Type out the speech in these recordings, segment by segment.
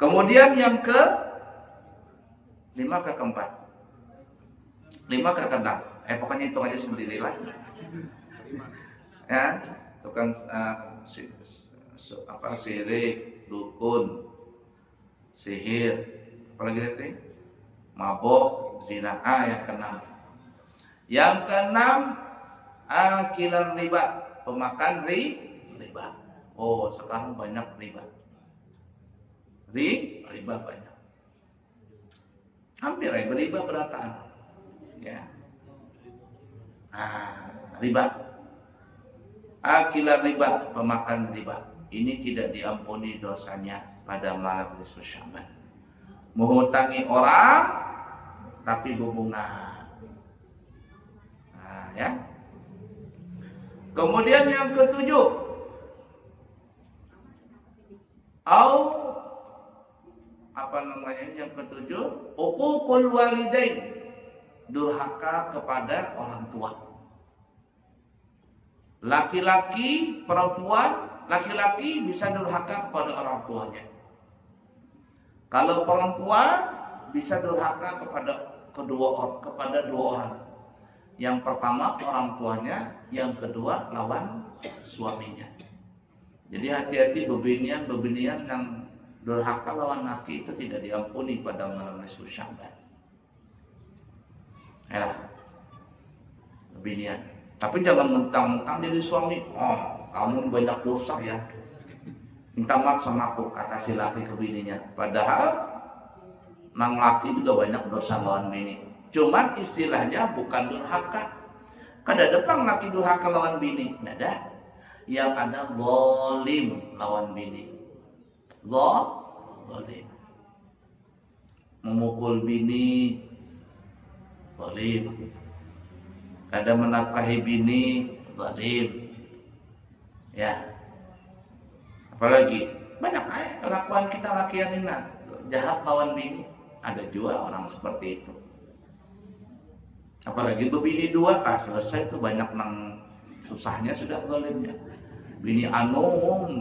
Kemudian yang ke 5 ke keempat, 5 ke keenam. Pokoknya hitung aja sendirilah. Ya, tukang sirik, dukun, sihir, apalagi nanti mabok, zina. Yang keenam. Yang keenam, akilan riba, pemakan riba. Oh, sekarang banyak riba. Riba banyak. Hampir riba berataan. Ya. Riba. Akilan riba, pemakan riba. Ini tidak diampuni dosanya pada malam nisfu Sya'ban. Menghutangi orang tapi berbunga. Ya. Kemudian yang ketujuh, yang ketujuh, uququl walidain, durhaka kepada orang tua. Laki-laki, perempuan, laki-laki bisa durhaka kepada orang tuanya. Kalau perempuan bisa durhaka kepada dua orang. Yang pertama orang tuanya, yang kedua lawan suaminya. Jadi hati-hati bebinian yang durhaka lawan laki itu tidak diampuni pada malam nisfu Sya'ban. Bebinian. Tapi jangan mentang-mentang jadi suami. Kamu banyak dosa ya. Minta maaf sama aku, kata si laki ke bininya. Padahal nang laki juga banyak dosa lawan bini. Cuman istilahnya bukan durhaka. Kada depan laki durhaka lawan bini. Nada. Yang ada zalim lawan bini. Zalim. Memukul bini. Zalim. Kada menafkahi bini. Zalim. Ya. Apalagi banyak kelakuan kita laki yang ini jahat lawan bini. Ada juga orang seperti itu. Apalagi bini dua, selesai itu banyak nang susahnya sudah zalimnya. Bini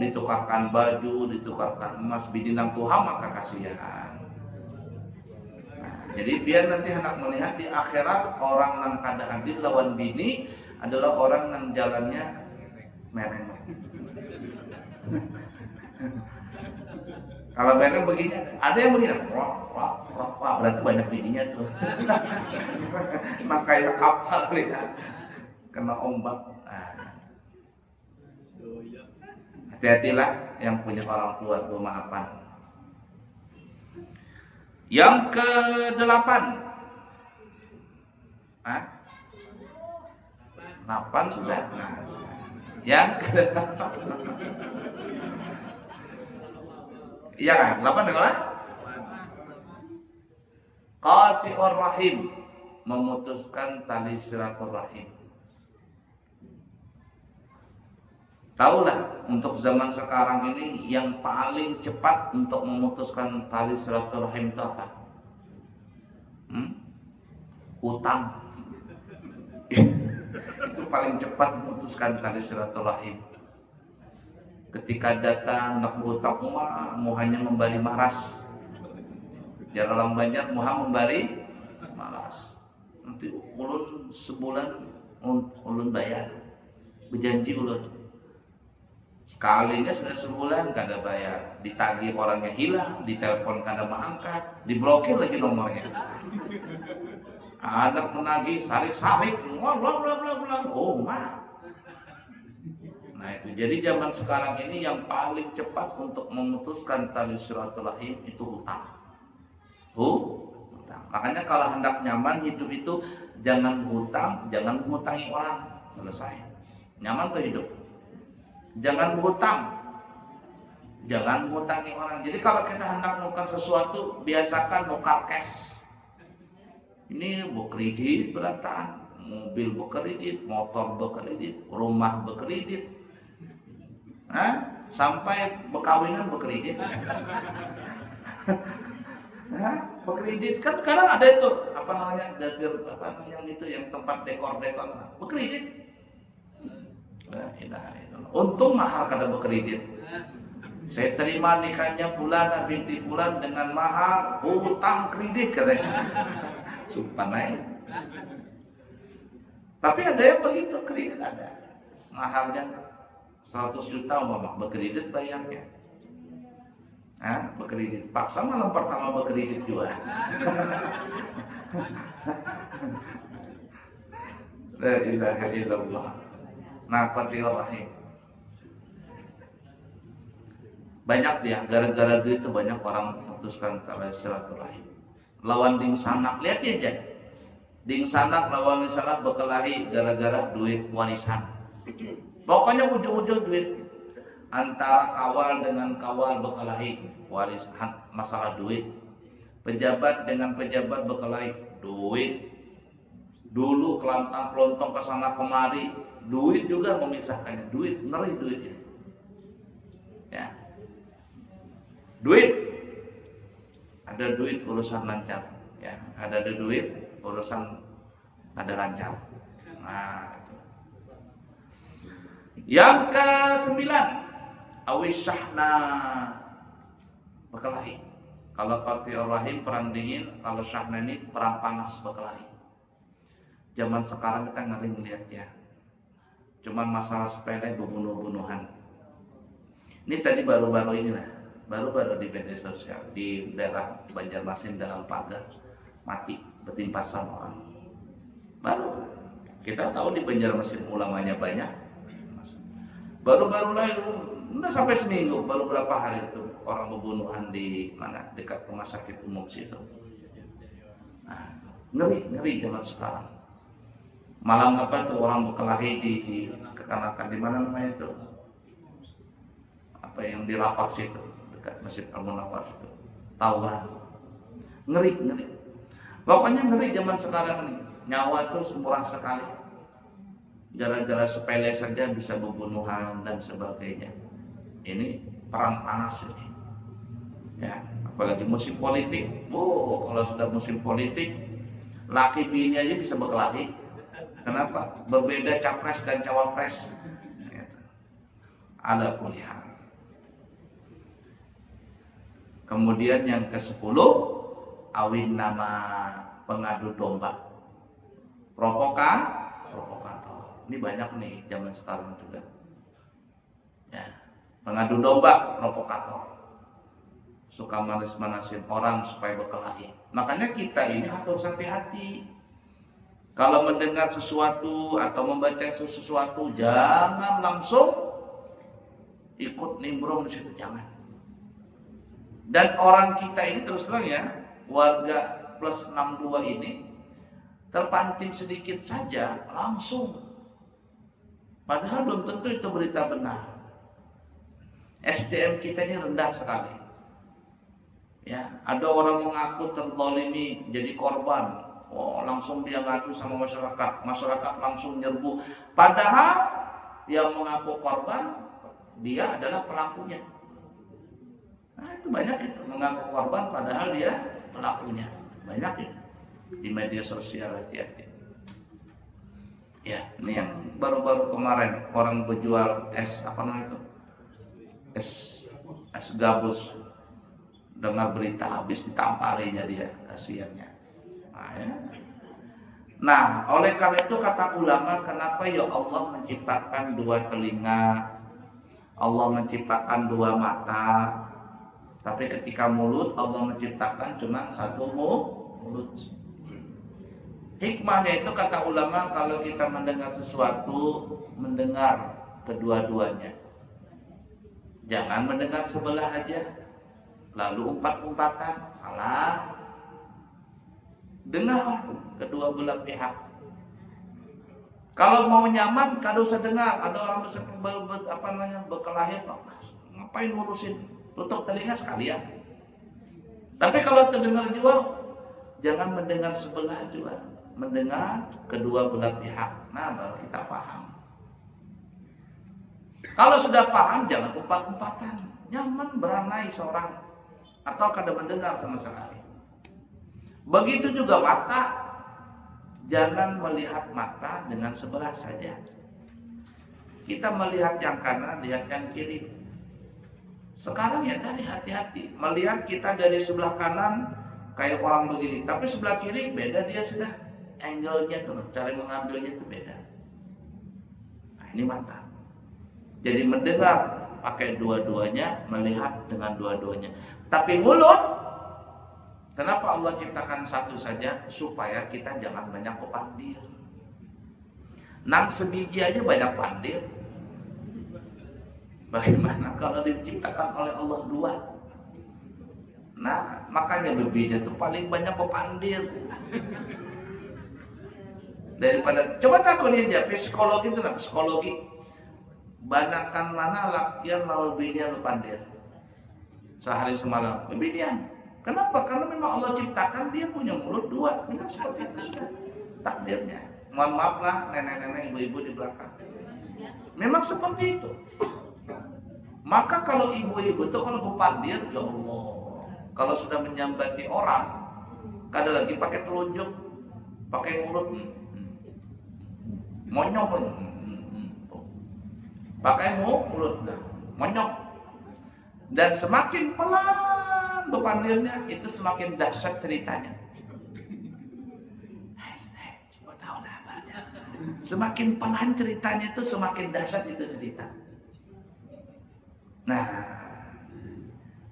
ditukarkan baju, ditukarkan emas, bini nang Tuhan maka kasihan. Jadi biar nanti hendak melihat di akhirat orang nang kada adil lawan bini adalah orang nang jalannya mereng. Kalau mereka begini, ada yang begini, wah, berarti banyak bininya tuh. Emang kayak kapal nih, kena ombak. Hati-hatilah yang punya orang tua bermaafan. Yang ke-8, 8 sudah. Yang ke-8. Iya kan? 8 adalah qati'ur rahim, memutuskan tali silaturahim. Taulah untuk zaman sekarang ini yang paling cepat untuk memutuskan tali silaturahim itu apa? Hutang. Itu paling cepat memutuskan tali silaturahim. Ketika datang nak berhutang mau hanya memberi maras. Jangan orang banyak mau memberi maras. Nanti ulun sebulan ulun bayar. Berjanji ulun. Sekalinya sudah sebulan kada bayar. Ditagih orangnya hilang, ditelepon kada mengangkat, diblokir lagi nomornya. Anak menagih sarik-sarik, bla bla bla. Nah itu, jadi zaman sekarang ini yang paling cepat untuk memutuskan tali silaturahim itu hutang. Hutang. Makanya kalau hendak nyaman hidup itu jangan hutang, jangan menghutangi orang. Selesai. Nyaman tuh hidup. Jangan berhutang. Jangan menghutangi orang. Jadi kalau kita hendak melakukan sesuatu, biasakan nukar cash. Ini berkredit berataan, mobil berkredit, motor berkredit, rumah berkredit. Sampai berkawinan berkredit. Berkredit kan sekarang ada itu dasar yang itu yang tempat dekor berkredit. La ilaha illallah. Untung mahal kada berkredit. Saya terima nikahnya Fulana binti Fulan dengan mahar hutang kredit katanya. Sumpah naik. Tapi ada yang begitu, kredit ada. Maharnya 100 juta umpama, berkredit bayarnya. Berkredit. Paksa malam pertama berkredit juga. La ilaha illallah. Naqatil rahim. Banyak dia, gara-gara duit itu banyak orang memutuskan tali silaturahim. Lawan ding sanak, lihat aja. Ding sanak lawan ding sanak berkelahi gara-gara duit warisan. Pokoknya ujung-ujung duit. Antara kawal dengan kawal berkelahi waris masalah duit. Pejabat dengan pejabat berkelahi duit. Dulu kelantang kelontong kesana kemari, duit juga memisahkannya. Duit, ngeri duit ini. Ya. Duit, ada duit urusan lancar, ya. Ada duit urusan ada lancar. Nah, itu. Yang ke-9, awisyahna berkelahi. Kalau qati'ur rahim perang dingin, kalau syahna ini perang panas berkelahi. Zaman sekarang kita ngeri melihat ya. Cuman masalah sepele berbunuh-bunuhan. Ini tadi baru-baru inilah. Baru-baru di media sosial di daerah Banjarmasin dalam pagar mati bertimpa sama orang. Baru kita tahu di Banjarmasin ulamanya banyak. Baru-baru lah udah sampai seminggu, baru berapa hari itu orang pembunuhan di mana dekat rumah sakit umum situ. Nah, ngeri zaman sekarang. Malam apa tuh orang berkelahi di kekanakan di mana namanya itu? Apa yang di lapak situ? Dekat Masjid Al-Munawwar itu. Tauran. Ngeri. Pokoknya ngeri zaman sekarang ini. Nyawa itu murah sekali. Gara-gara sepele saja bisa pembunuhan dan sebagainya. Ini perang panas ini. Ya, apalagi musim politik. Kalau sudah musim politik, laki bini aja bisa berkelahi. Kenapa? Berbeda capres dan cawapres. Ada kuliah. Kemudian yang ke-10, awin nama pengadu domba. Provokator. Ini banyak nih zaman sekarang juga. Ya, pengadu domba, provokator. Suka manas-manasin orang supaya berkelahi. Makanya kita ini harus hati-hati. Kalau mendengar sesuatu atau membaca sesuatu, jangan langsung ikut nimbrung di situ, jangan. Dan orang kita ini terus terang ya, warga plus 62 ini terpancing sedikit saja langsung. Padahal belum tentu itu berita benar. SDM kita ini rendah sekali. Ya, ada orang mengaku terzalimi jadi korban. Langsung dia ngadu sama masyarakat. Masyarakat langsung nyerbu. Padahal yang mengaku korban, dia adalah pelakunya. Nah, itu banyak itu mengaku korban padahal dia pelakunya. Banyak itu di media sosial, hati-hati. Ya, ini yang baru-baru kemarin orang berjual es apa namanya itu? Es gabus. Dengar berita habis ditamparinya dia, kasihannya. Nah, oleh karena itu kata ulama, kenapa ya Allah menciptakan dua telinga, Allah menciptakan dua mata, tapi ketika mulut Allah menciptakan cuma satu mulut. Hikmahnya itu kata ulama, kalau kita mendengar sesuatu, mendengar kedua-duanya. Jangan mendengar sebelah aja, lalu umpat-umpatan, salah. Dengar kedua belah pihak. Kalau mau nyaman, kada usah dengar. Ada orang berkelahi, ngapain ngurusin? Tutup telinga sekalian. Tapi kalau terdengar juga, jangan mendengar sebelah juga. Mendengar kedua belah pihak. Nah, baru kita paham. Kalau sudah paham, jangan umpat-umpatan. Nyaman beranai seorang. Atau kada mendengar sama sekali. Begitu juga mata. Jangan melihat mata dengan sebelah saja. Kita melihat yang kanan, lihat yang kiri. Sekarang ya tadi hati-hati. Melihat kita dari sebelah kanan kayak orang begini, tapi sebelah kiri beda, dia sudah angle-nya tuh, cara mengambilnya itu beda. Nah, ini mata. Jadi mendengar pakai dua-duanya, melihat dengan dua-duanya. Tapi mulut, kenapa Allah ciptakan satu saja? Supaya kita jangan banyak pepandir. Nang sebiji aja banyak pandir. Bagaimana kalau diciptakan oleh Allah dua? Nah, makanya bebinya itu paling banyak pepandir. Daripada, coba takut aja, psikologi itu lah, psikologi. Banakan mana lakian mau binian pepandir? Sehari semalam, binian. Kenapa? Karena memang Allah ciptakan dia punya mulut dua. Memang seperti itu sudah takdirnya. Mohon maaf lah nenek-nenek, ibu-ibu di belakang. Memang seperti itu. Maka kalau ibu-ibu itu kalau pepandir, ya Allah, kalau sudah menyambati orang, kada lagi pakai telunjuk, pakai mulut, monyok, pakai mulut, monyok. Dan semakin pelan pepandirnya, itu semakin dahsyat ceritanya. Coba tahu lah apanya. Semakin pelan ceritanya itu, semakin dahsyat itu cerita. Nah,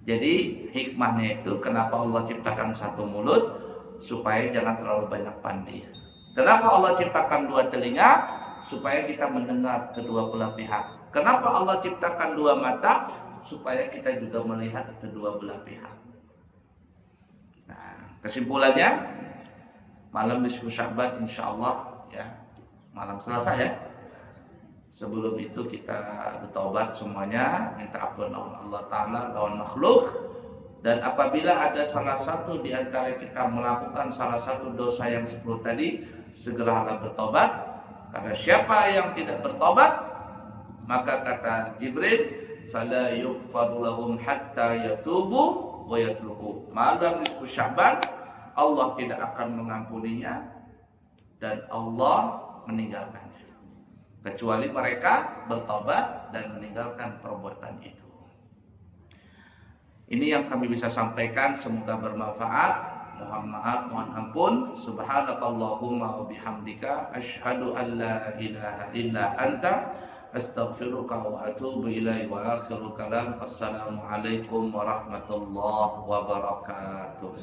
jadi hikmahnya itu kenapa Allah ciptakan satu mulut, supaya jangan terlalu banyak pandir. Kenapa Allah ciptakan dua telinga? Supaya kita mendengar kedua belah pihak. Kenapa Allah ciptakan dua mata? Supaya kita juga melihat kedua belah pihak. Nah, kesimpulannya, malam nisfu Sya'ban insyaallah ya, malam Selasa ya. Sebelum itu kita bertobat semuanya, minta ampun Allah Ta'ala lawan makhluk. Dan apabila ada salah satu di antara kita melakukan salah satu dosa yang 10 tadi, segeralah bertobat. Karena siapa yang tidak bertobat, maka kata Jibril, fala yughfaru lahum hatta yatubu wa yatruku. Malam nisfu Sya'ban, Allah tidak akan mengampuninya dan Allah meninggalkannya, kecuali mereka bertobat dan meninggalkan perbuatan itu. Ini yang kami bisa sampaikan, semoga bermanfaat. Mohon maaf, mohon ampun. Subhanakallahumma wa bihamdika asyhadu an la ilaha illa anta astaghfiruka wa atubu ilaihi. Wa akhiru kalam, assalamualaikum warahmatullahi wabarakatuh.